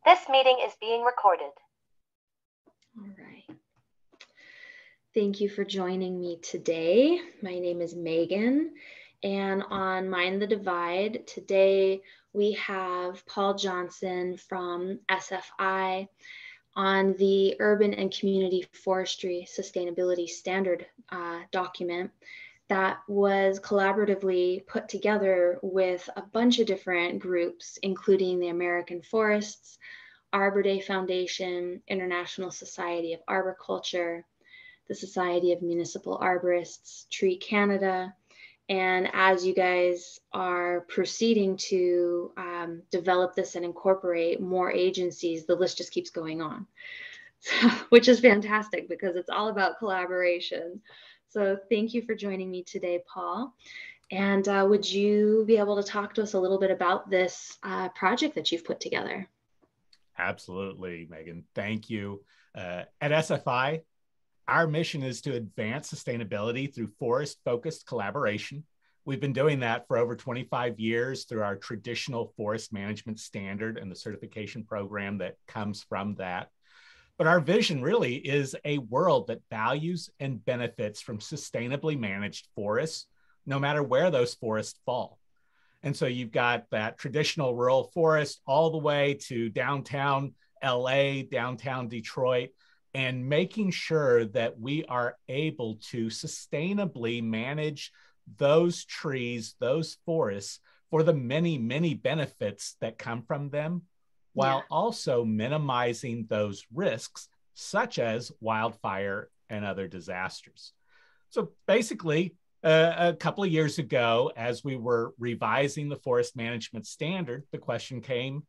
This meeting is being recorded. All right. Thank you for joining me today. My name is Megan, and on Mind the Divide, today we have Paul Johnson from SFI on the Urban and Community Forestry Sustainability Standard document that was collaboratively put together with a bunch of different groups, including the American Forests, Arbor Day Foundation, International Society of Arboriculture, the Society of Municipal Arborists, Tree Canada. And as you guys are proceeding to develop this and incorporate more agencies, the list just keeps going on, which is fantastic because it's all about collaboration. So thank you for joining me today, Paul. And would you be able to talk to us a little bit about this project that you've put together? Absolutely, Megan. Thank you. At SFI, our mission is to advance sustainability through forest-focused collaboration. We've been doing that for over 25 years through our traditional forest management standard and the certification program that comes from that. But our vision really is a world that values and benefits from sustainably managed forests, no matter where those forests fall. And so you've got that traditional rural forest all the way to downtown LA, downtown Detroit, and making sure that we are able to sustainably manage those trees, those forests for the many, many benefits that come from them, while also minimizing those risks, such as wildfire and other disasters. So basically, a couple of years ago, as we were revising the forest management standard, the question came,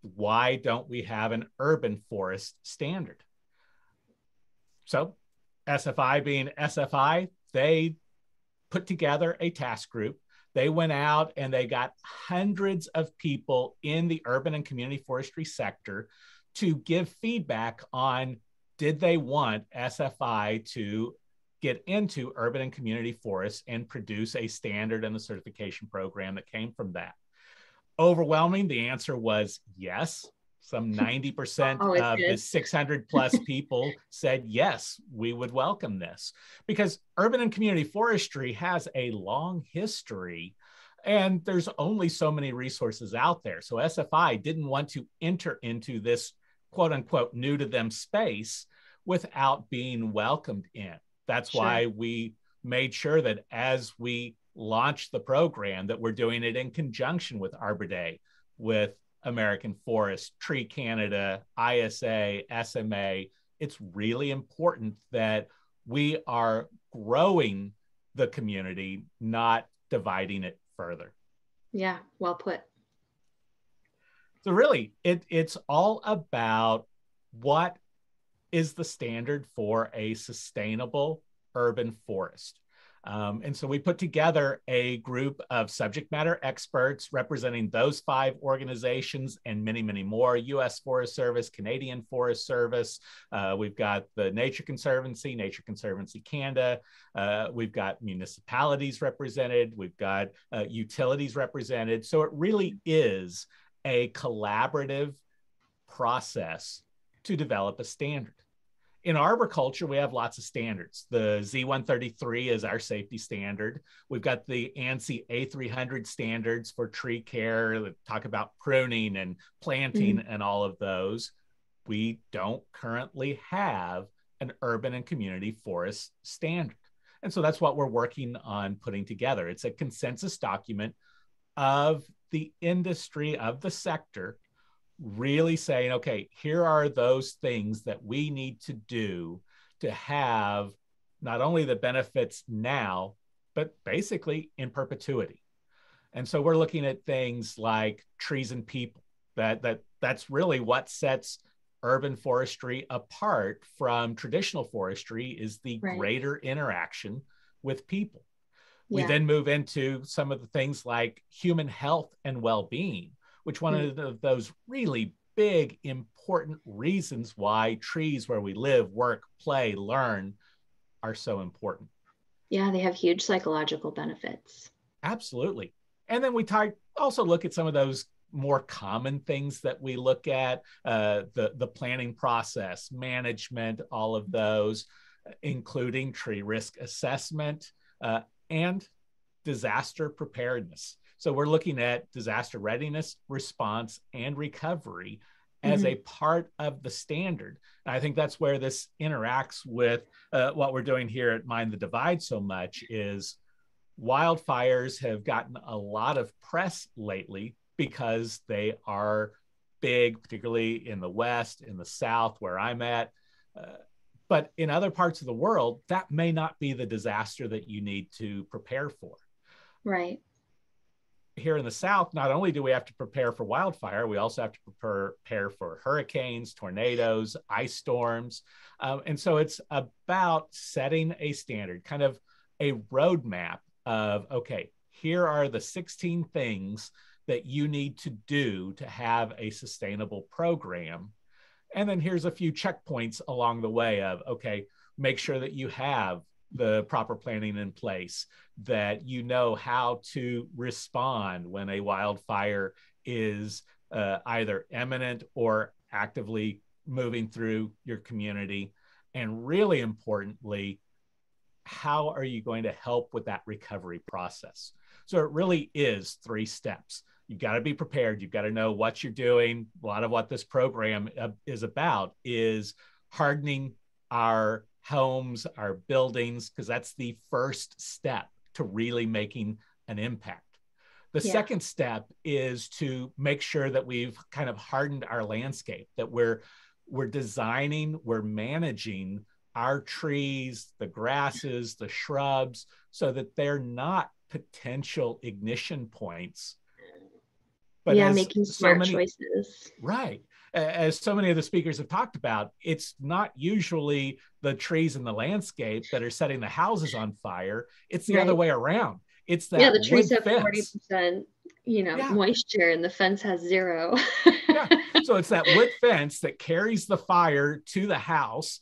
why don't we have an urban forest standard? So SFI being SFI, they put together a task group. They went out and they got hundreds of people in the urban and community forestry sector to give feedback on, did they want SFI to get into urban and community forests and produce a standard and the certification program that came from that? Overwhelming, the answer was yes. Some 90% of the 600 plus people said, yes, we would welcome this, because urban and community forestry has a long history and there's only so many resources out there. So SFI didn't want to enter into this quote unquote new to them space without being welcomed in. That's why we made sure that as we launched the program that we're doing it in conjunction with Arbor Day, with American Forest, Tree Canada, ISA, SMA. It's really important that we are growing the community, not dividing it further. Yeah, well put. So really, it's all about what is the standard for a sustainable urban forest. And so we put together a group of subject matter experts representing those 5 organizations and many, many more: U.S. Forest Service, Canadian Forest Service. We've got the Nature Conservancy Canada. We've got municipalities represented. We've got utilities represented. So it really is a collaborative process to develop a standard. In arboriculture, we have lots of standards. The Z133 is our safety standard. We've got the ANSI A300 standards for tree care that talk about pruning and planting and all of those. We don't currently have an urban and community forest standard. And so that's what we're working on putting together. It's a consensus document of the industry, of the sector, really saying, okay, here are those things that we need to do to have not only the benefits now, but basically in perpetuity. And so we're looking at things like trees and people. That's really what sets urban forestry apart from traditional forestry, is the greater interaction with people. We then move into some of the things like human health and well-being, which one of those really big, important reasons why trees where we live, work, play, learn are so important. Yeah, they have huge psychological benefits. Absolutely. And then we also look at some of those more common things that we look at, the planning process, management, all of those, including tree risk assessment, and disaster preparedness. So we're looking at disaster readiness, response, and recovery as a part of the standard. And I think that's where this interacts with what we're doing here at Mind the Divide so much is wildfires have gotten a lot of press lately because they are big, particularly in the West, in the South, where I'm at. But in other parts of the world, that may not be the disaster that you need to prepare for. Right. Here in the South, not only do we have to prepare for wildfire, we also have to prepare for hurricanes, tornadoes, ice storms. And so it's about setting a standard, kind of a roadmap of, okay, here are the 16 things that you need to do to have a sustainable program. And then here's a few checkpoints along the way of, okay, make sure that you have the proper planning in place, that you know how to respond when a wildfire is either imminent or actively moving through your community. And really importantly, how are you going to help with that recovery process? So it really is 3 steps. You've got to be prepared. You've got to know what you're doing. A lot of what this program is about is hardening our homes, our buildings, because that's the first step to really making an impact. The second step is to make sure that we've kind of hardened our landscape, that we're designing, we're managing our trees, the grasses, the shrubs, so that they're not potential ignition points. But making smart choices. Right. As so many of the speakers have talked about, it's not usually the trees in the landscape that are setting the houses on fire. It's the other way around. It's that the trees have fence. 40%, moisture, and the fence has 0. So it's that wood fence that carries the fire to the house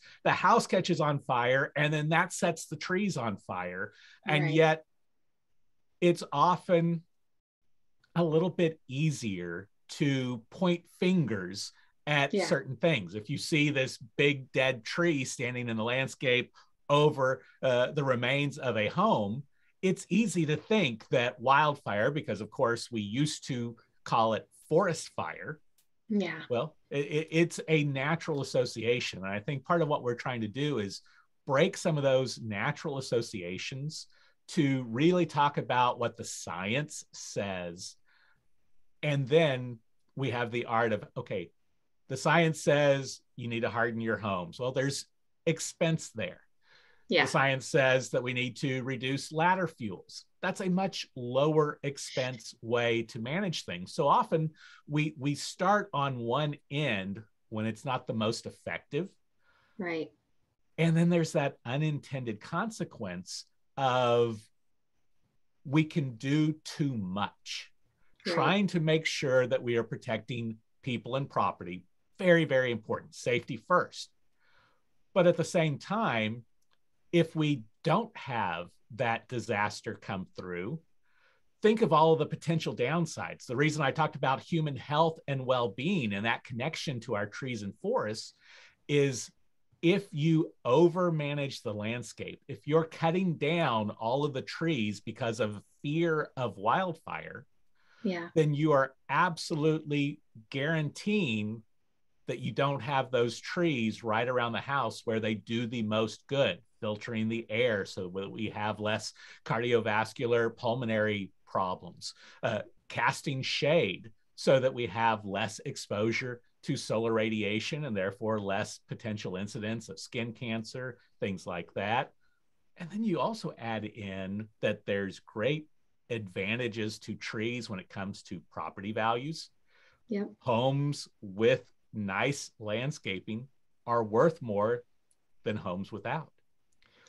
catches on fire, and then that sets the trees on fire. And yet it's often a little bit easier to point fingers at certain things. If you see this big dead tree standing in the landscape over the remains of a home, it's easy to think that wildfire, because of course we used to call it forest fire. Yeah. Well, it's a natural association. And I think part of what we're trying to do is break some of those natural associations to really talk about what the science says. And then we have the art of, okay, the science says you need to harden your homes. Well, there's expense there. The science says that we need to reduce ladder fuels. That's a much lower expense way to manage things. So often we start on one end when it's not the most effective. Right. And then there's that unintended consequence of we can do too much. Trying to make sure that we are protecting people and property. Very, very important. Safety first. But at the same time, if we don't have that disaster come through, think of all of the potential downsides. The reason I talked about human health and well-being and that connection to our trees and forests is if you overmanage the landscape, if you're cutting down all of the trees because of fear of wildfire, then you are absolutely guaranteeing that you don't have those trees right around the house where they do the most good, filtering the air so that we have less cardiovascular pulmonary problems, casting shade so that we have less exposure to solar radiation and therefore less potential incidence of skin cancer, things like that. And then you also add in that there's great advantages to trees when it comes to property values. Homes with nice landscaping are worth more than homes without.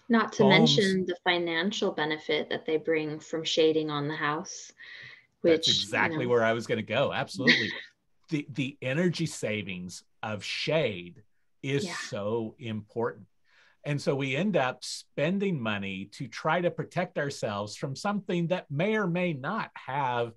Not to mention the financial benefit that they bring from shading on the house. That's exactly where I was going to go. Absolutely. The energy savings of shade is so important. And so we end up spending money to try to protect ourselves from something that may or may not have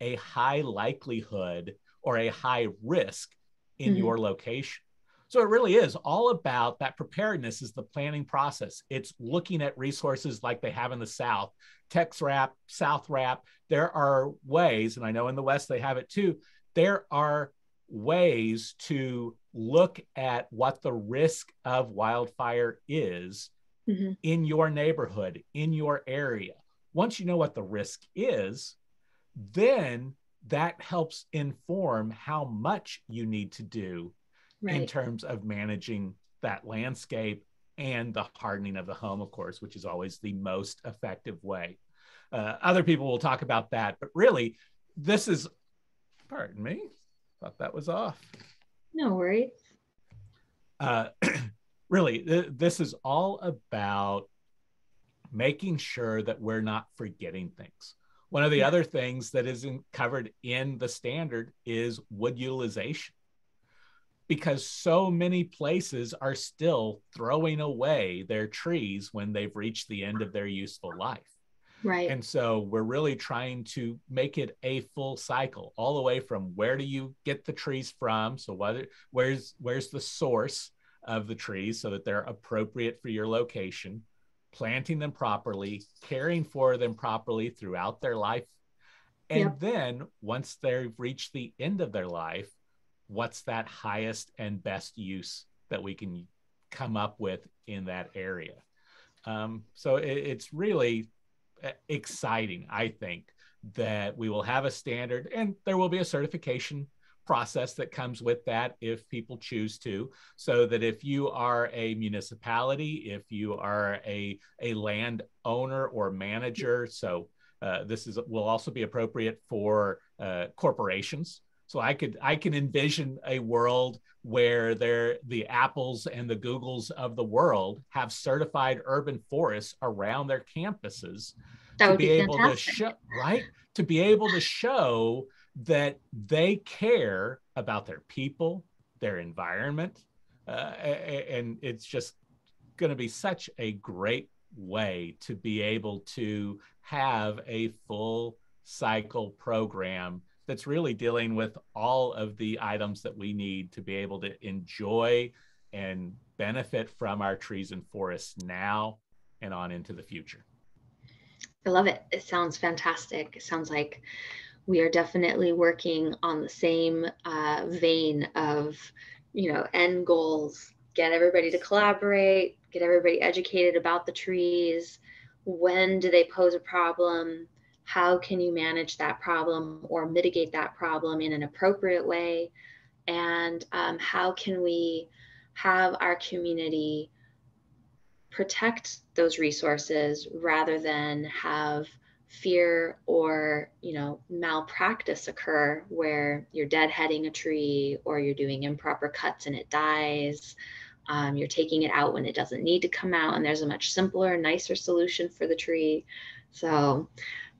a high likelihood or a high risk in your location. So it really is all about that. Preparedness is the planning process. It's looking at resources like they have in the South, Tex Wrap, South Wrap. There are ways, and I know in the West they have it too, there are ways to look at what the risk of wildfire is in your neighborhood, in your area. Once you know what the risk is, then that helps inform how much you need to do in terms of managing that landscape and the hardening of the home, of course, which is always the most effective way. Other people will talk about that, but really, this is, pardon me, thought that was off. No worries. Really, this is all about making sure that we're not forgetting things. One of the other things that isn't covered in the standard is wood utilization, because so many places are still throwing away their trees when they've reached the end of their useful life. Right. And so we're really trying to make it a full cycle, all the way from where do you get the trees from? So where's the source of the trees so that they're appropriate for your location, planting them properly, caring for them properly throughout their life. And then once they've reached the end of their life, what's that highest and best use that we can come up with in that area? So it's really exciting, I think, that we will have a standard, and there will be a certification process that comes with that if people choose to, so that if you are a municipality, if you are a land owner or manager, so this will also be appropriate for corporations. So I can envision a world where the Apples and the Googles of the world have certified urban forests around their campuses. That would be able to show, right? To be able to show that they care about their people, their environment, and it's just going to be such a great way to be able to have a full cycle program that's really dealing with all of the items that we need to be able to enjoy and benefit from our trees and forests now and on into the future. I love it. It sounds fantastic. It sounds like we are definitely working on the same vein of, end goals. Get everybody to collaborate, get everybody educated about the trees. When do they pose a problem? How can you manage that problem or mitigate that problem in an appropriate way? And how can we have our community protect those resources rather than have fear or malpractice occur where you're deadheading a tree or you're doing improper cuts and it dies. You're taking it out when it doesn't need to come out, and there's a much simpler, nicer solution for the tree. So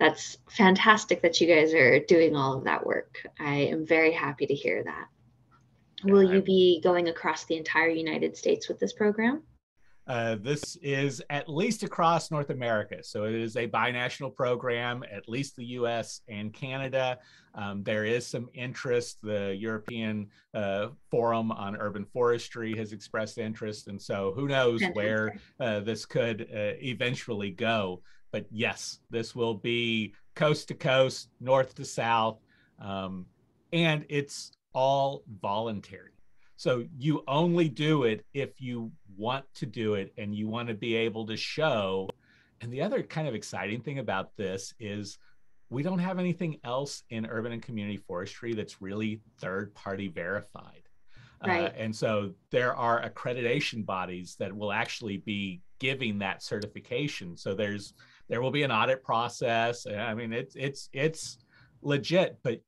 that's fantastic that you guys are doing all of that work. I am very happy to hear that. Will you be going across the entire United States with this program? This is at least across North America. So it is a binational program, at least the US and Canada. There is some interest. The European Forum on Urban Forestry has expressed interest. And so who knows where this could eventually go. But yes, this will be coast to coast, north to south, and it's all voluntary. So you only do it if you want to do it and you want to be able to show. And the other kind of exciting thing about this is we don't have anything else in urban and community forestry that's really third-party verified. Right. And so there are accreditation bodies that will actually be giving that certification. So there will be an audit process. I mean, it's legit, but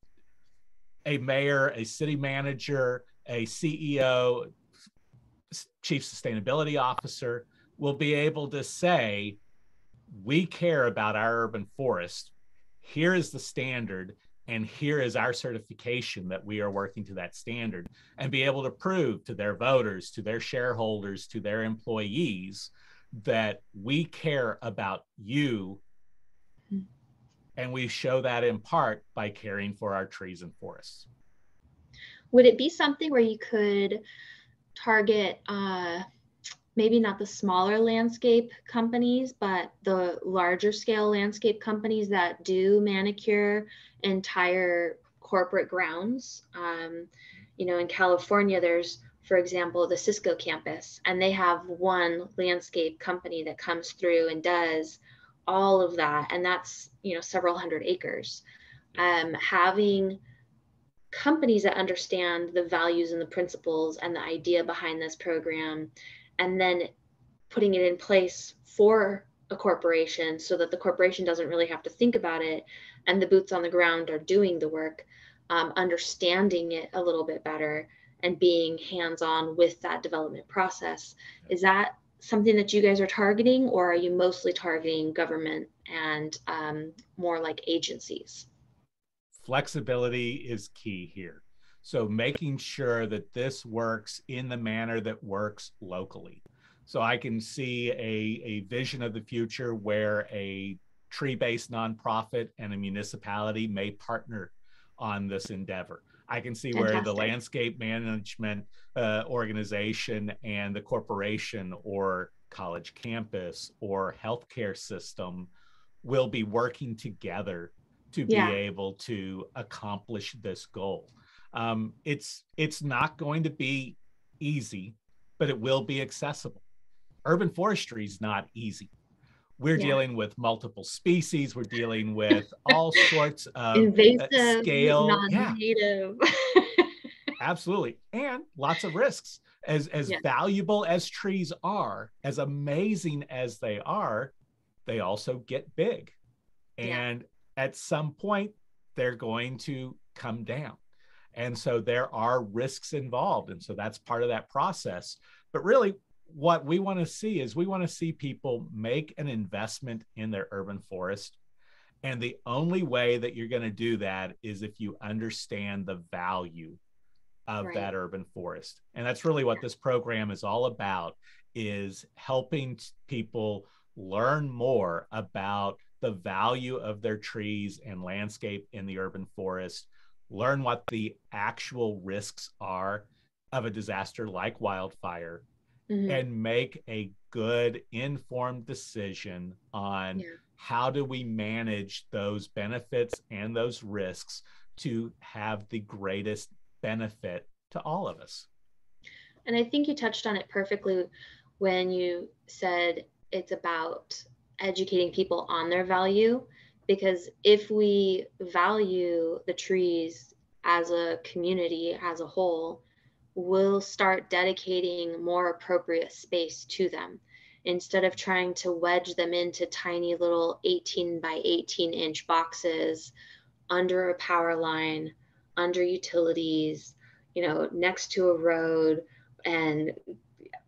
a mayor, a city manager, a CEO, chief sustainability officer will be able to say, we care about our urban forest. Here is the standard, and here is our certification that we are working to that standard, and be able to prove to their voters, to their shareholders, to their employees that we care about you And we show that in part by caring for our trees and forests. Would it be something where you could target maybe not the smaller landscape companies, but the larger scale landscape companies that do manicure entire corporate grounds? In California, there's, for example, the Cisco campus, and they have one landscape company that comes through and does all of that. And that's, several hundred acres. Having companies that understand the values and the principles and the idea behind this program, and then putting it in place for a corporation so that the corporation doesn't really have to think about it and the boots on the ground are doing the work, understanding it a little bit better and being hands-on with that development process. Is that something that you guys are targeting, or are you mostly targeting government and more like agencies? Flexibility is key here. So making sure that this works in the manner that works locally. So I can see a vision of the future where a tree-based nonprofit and a municipality may partner on this endeavor. I can see where the landscape management organization and the corporation or college campus or healthcare system will be working together to be able to accomplish this goal. It's not going to be easy, but it will be accessible. Urban forestry is not easy. We're dealing with multiple species. We're dealing with all sorts of invasive, scale, non-native. Absolutely, and lots of risks. As valuable as trees are, as amazing as they are, they also get big, and at some point they're going to come down. And so there are risks involved. And so that's part of that process. But really, what we want to see is we want to see people make an investment in their urban forest. And the only way that you're going to do that is if you understand the value of that urban forest. And that's really what this program is all about, is helping people learn more about the value of their trees and landscape in the urban forest, learn what the actual risks are of a disaster like wildfire, and make a good informed decision on how do we manage those benefits and those risks to have the greatest benefit to all of us. And I think you touched on it perfectly when you said it's about educating people on their value, because if we value the trees as a community as a whole, we'll start dedicating more appropriate space to them instead of trying to wedge them into tiny little 18 by 18 inch boxes under a power line, under utilities, next to a road, and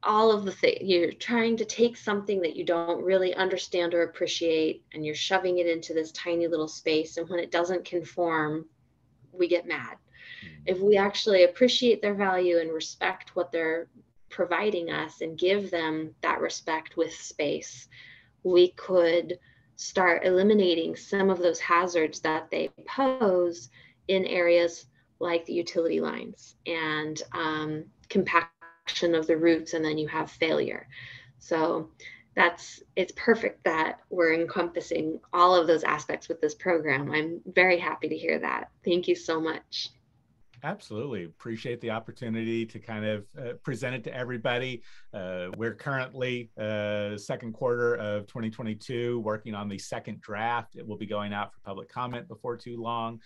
all of the things. You're trying to take something that you don't really understand or appreciate, and you're shoving it into this tiny little space. And when it doesn't conform, we get mad. If we actually appreciate their value and respect what they're providing us and give them that respect with space, we could start eliminating some of those hazards that they pose in areas like the utility lines and compaction of the roots, and then you have failure. So it's perfect that we're encompassing all of those aspects with this program. I'm very happy to hear that. Thank you so much. Absolutely. Appreciate the opportunity to kind of present it to everybody. We're currently second quarter of 2022 working on the second draft. It will be going out for public comment before too long,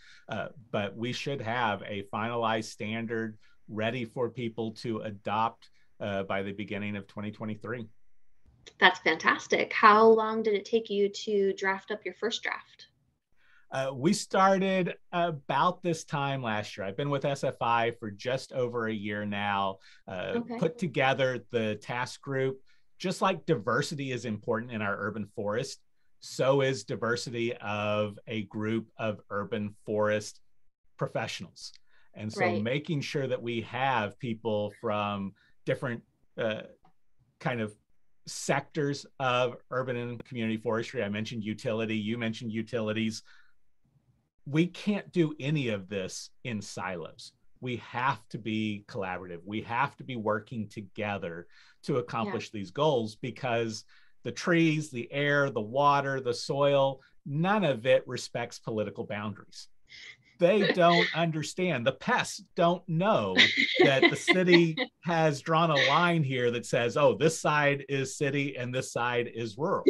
but we should have a finalized standard ready for people to adopt by the beginning of 2023. That's fantastic. How long did it take you to draft up your first draft? We started about this time last year. I've been with SFI for just over a year now, put together the task group. Just like diversity is important in our urban forest, so is diversity of a group of urban forest professionals. And so making sure that we have people from different kind of sectors of urban and community forestry. I mentioned utility, you mentioned utilities. we can't do any of this in silos. We have to be collaborative. We have to be working together to accomplish these goals, because the trees, the air, the water, the soil, none of it respects political boundaries. They don't understand. The pests don't know that the city has drawn a line here that says, oh, this side is city and this side is rural.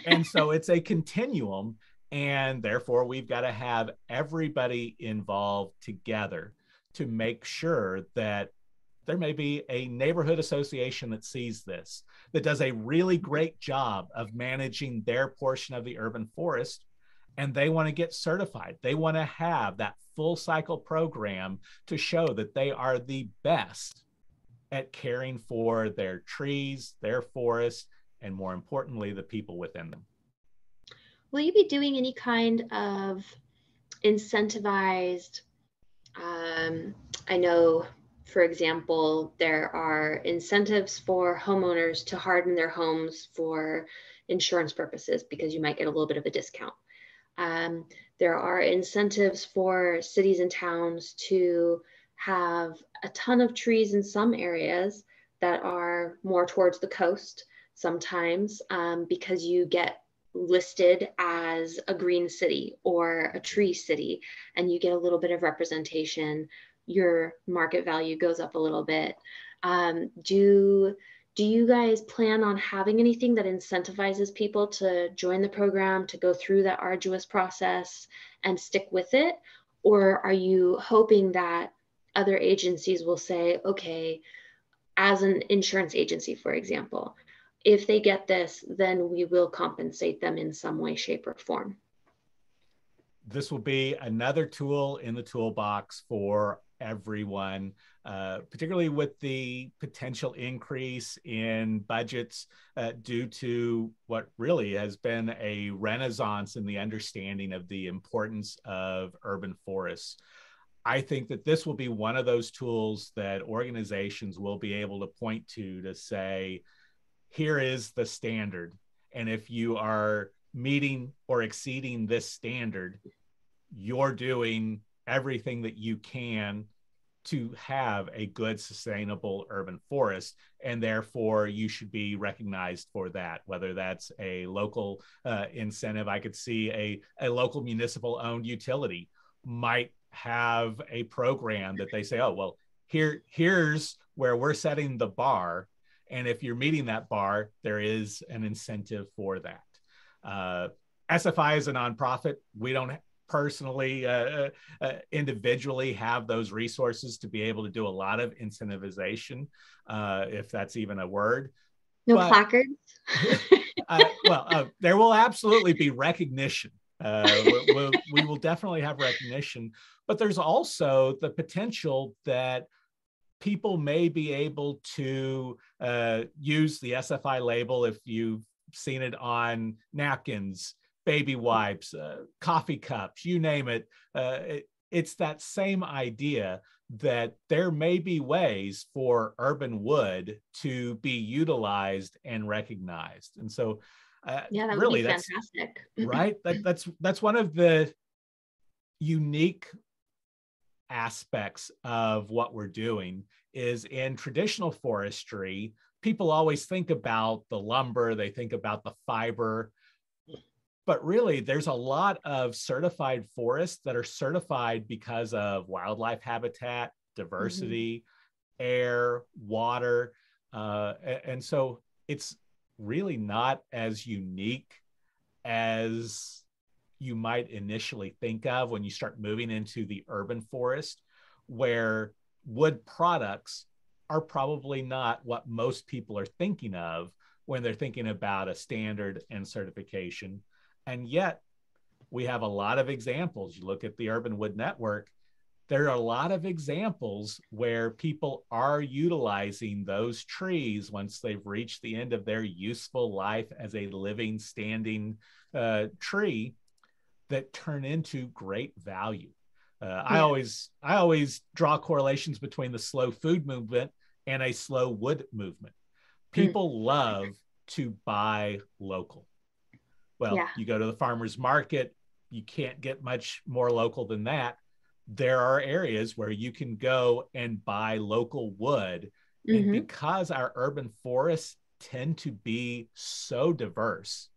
And so it's a continuum. And therefore, we've got to have everybody involved together to make sure that there may be a neighborhood association that sees this, that does a really great job of managing their portion of the urban forest, and they want to get certified. They want to have that full cycle program to show that they are the best at caring for their trees, their forests, and more importantly, the people within them. Will you be doing any kind of incentivized, I know, for example, there are incentives for homeowners to harden their homes for insurance purposes because you might get a little bit of a discount. There are incentives for cities and towns to have a ton of trees in some areas that are more towards the coast sometimes, because you get listed as a green city or a tree city, and you get a little bit of representation. Your market value goes up a little bit. Do you guys plan on having anything that incentivizes people to join the program, to go through that arduous process and stick with it? Or are you hoping that other agencies will say, okay, as an insurance agency, for example, if they get this, then we will compensate them in some way, shape, or form? This will be another tool in the toolbox for everyone, particularly with the potential increase in budgets due to what really has been a renaissance in the understanding of the importance of urban forests. I think that this will be one of those tools that organizations will be able to point to say, here is the standard. And if you are meeting or exceeding this standard, you're doing everything that you can to have a good, sustainable urban forest. And therefore, you should be recognized for that, whether that's a local incentive. I could see a local municipal owned utility might have a program that they say, oh, well, here's where we're setting the bar. And if you're meeting that bar, there is an incentive for that. SFI is a nonprofit. We don't personally, individually have those resources to be able to do a lot of incentivization, if that's even a word. No placards? There will absolutely be recognition. We will definitely have recognition, but there's also the potential that people may be able to use the SFI label if you've seen it on napkins, baby wipes, coffee cups, you name it. It's that same idea that there may be ways for urban wood to be utilized and recognized. And so that really, would be fantastic. Right? That's one of the unique aspects of what we're doing. Is in traditional forestry, people always think about the lumber, they think about the fiber, but really there's a lot of certified forests that are certified because of wildlife habitat, diversity, air, water. And so it's really not as unique as you might initially think of when you start moving into the urban forest, where wood products are probably not what most people are thinking of when they're thinking about a standard and certification. And yet we have a lot of examples. You look at the Urban Wood Network, there are a lot of examples where people are utilizing those trees once they've reached the end of their useful life as a living, standing tree that turn into great value. I always draw correlations between the slow food movement and a slow wood movement. People love to buy local. Well, you go to the farmer's market, you can't get much more local than that. There are areas where you can go and buy local wood. And because our urban forests tend to be so diverse,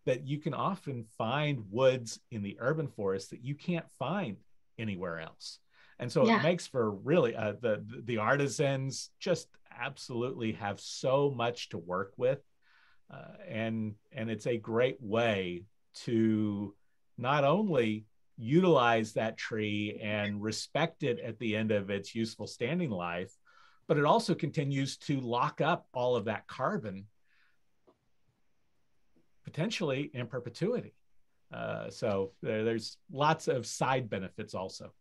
that you can often find woods in the urban forest that you can't find anywhere else. And so it makes for really the artisans just absolutely have so much to work with. And it's a great way to not only utilize that tree and respect it at the end of its useful standing life, but it also continues to lock up all of that carbon potentially in perpetuity. So there's lots of side benefits also.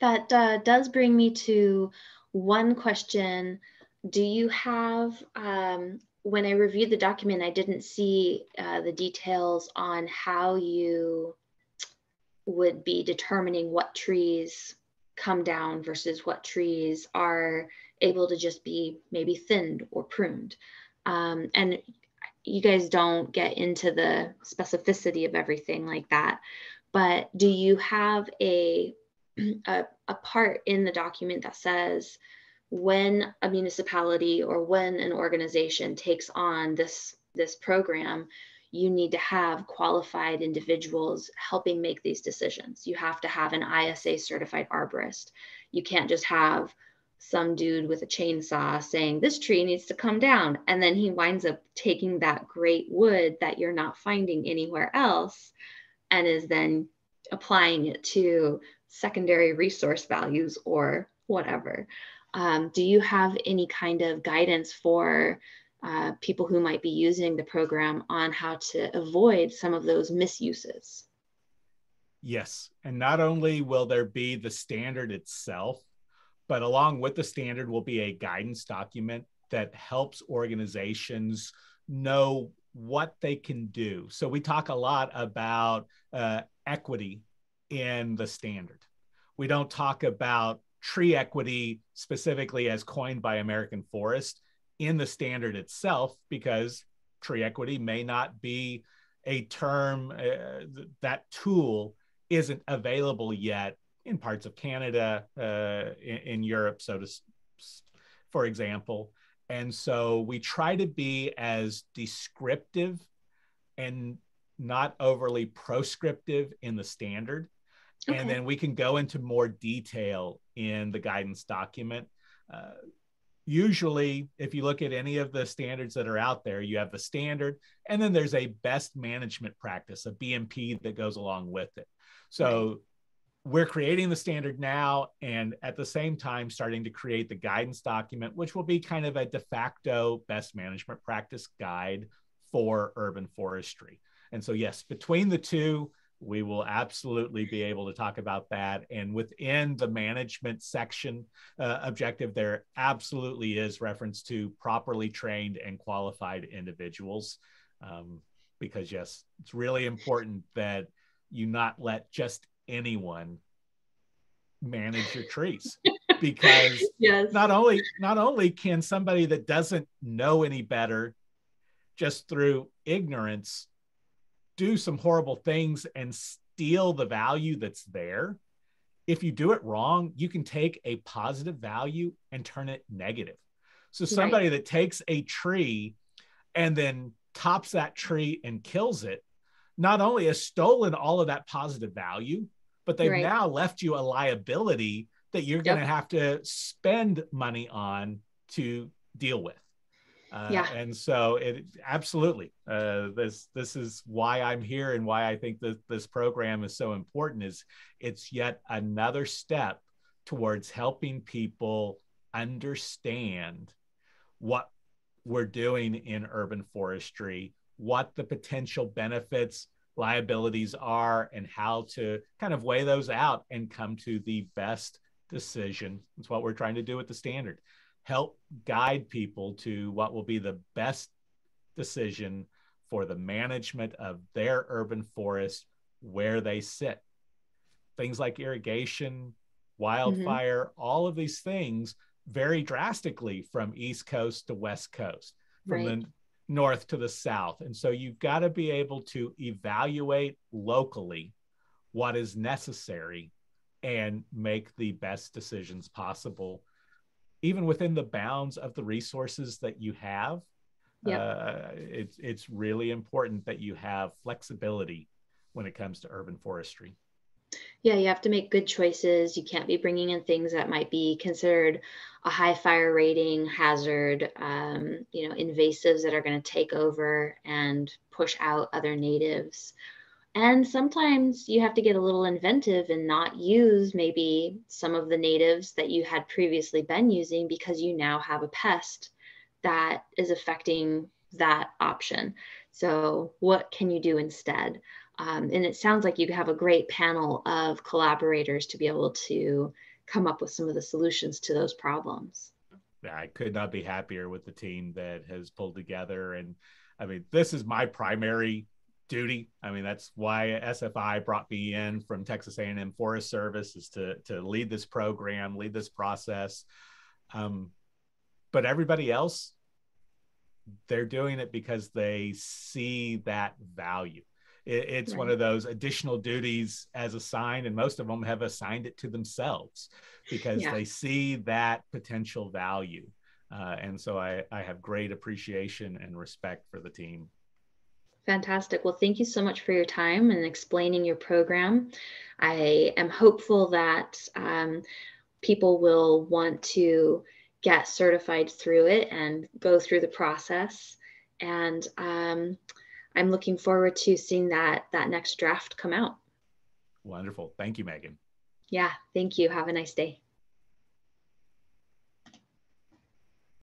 That does bring me to one question. Do you have, when I reviewed the document, I didn't see the details on how you would be determining what trees come down versus what trees are able to just be maybe thinned or pruned. And you guys don't get into the specificity of everything like that, but do you have a part in the document that says when a municipality or when an organization takes on this program, you need to have qualified individuals helping make these decisions? You have to have an ISA certified arborist. You can't just have some dude with a chainsaw saying this tree needs to come down, and then he winds up taking that great wood that you're not finding anywhere else and is then applying it to secondary resource values or whatever. Do you have any kind of guidance for people who might be using the program on how to avoid some of those misuses? Yes, and not only will there be the standard itself, but along with the standard will be a guidance document that helps organizations know what they can do. So we talk a lot about equity in the standard. We don't talk about tree equity specifically as coined by American Forest in the standard itself, because tree equity may not be a term, that tool isn't available yet in parts of Canada, in Europe, for example. And so we try to be as descriptive and not overly proscriptive in the standard. Okay. And then we can go into more detail in the guidance document. Usually, if you look at any of the standards that are out there, you have the standard, and then there's a best management practice, a BMP that goes along with it. So right. We're creating the standard now, and at the same time starting to create the guidance document, which will be kind of a de facto best management practice guide for urban forestry. And so yes, between the two, we will absolutely be able to talk about that. And within the management section objective, there absolutely is reference to properly trained and qualified individuals. Because yes, it's really important that you not let just anyone manage your trees, because yes. not only can somebody that doesn't know any better just through ignorance do some horrible things and steal the value that's there. If you do it wrong, you can take a positive value and turn it negative. So somebody right. that takes a tree and then tops that tree and kills it, not only has stolen all of that positive value, but they've right. now left you a liability that you're going to have to spend money on to deal with. And so it absolutely, this is why I'm here, and why I think that this program is so important. Is it's yet another step towards helping people understand what we're doing in urban forestry, what the potential benefits, liabilities are, and how to kind of weigh those out and come to the best decision. That's what we're trying to do with the standard. Help guide people to what will be the best decision for the management of their urban forest where they sit. Things like irrigation, wildfire, all of these things vary drastically from East Coast to West Coast, from right. north to the south. And so you've got to be able to evaluate locally what is necessary and make the best decisions possible, even within the bounds of the resources that you have. Yep. It's really important that you have flexibility when it comes to urban forestry. Yeah, you have to make good choices. You can't be bringing in things that might be considered a high fire rating hazard, invasives that are going to take over and push out other natives. And sometimes you have to get a little inventive and not use maybe some of the natives that you had previously been using because you now have a pest that is affecting that option. So what can you do instead? And it sounds like you have a great panel of collaborators to be able to come up with some of the solutions to those problems. I could not be happier with the team that has pulled together. And I mean, this is my primary duty. I mean, that's why SFI brought me in from Texas A&M Forest Service, is to lead this program, lead this process. But everybody else, they're doing it because they see that value. It's one of those additional duties as assigned, and most of them have assigned it to themselves because they see that potential value. And so I have great appreciation and respect for the team. Fantastic. Well, thank you so much for your time and explaining your program. I am hopeful that people will want to get certified through it and go through the process. And I'm looking forward to seeing that next draft come out. Wonderful. Thank you, Megan. Yeah, thank you. Have a nice day.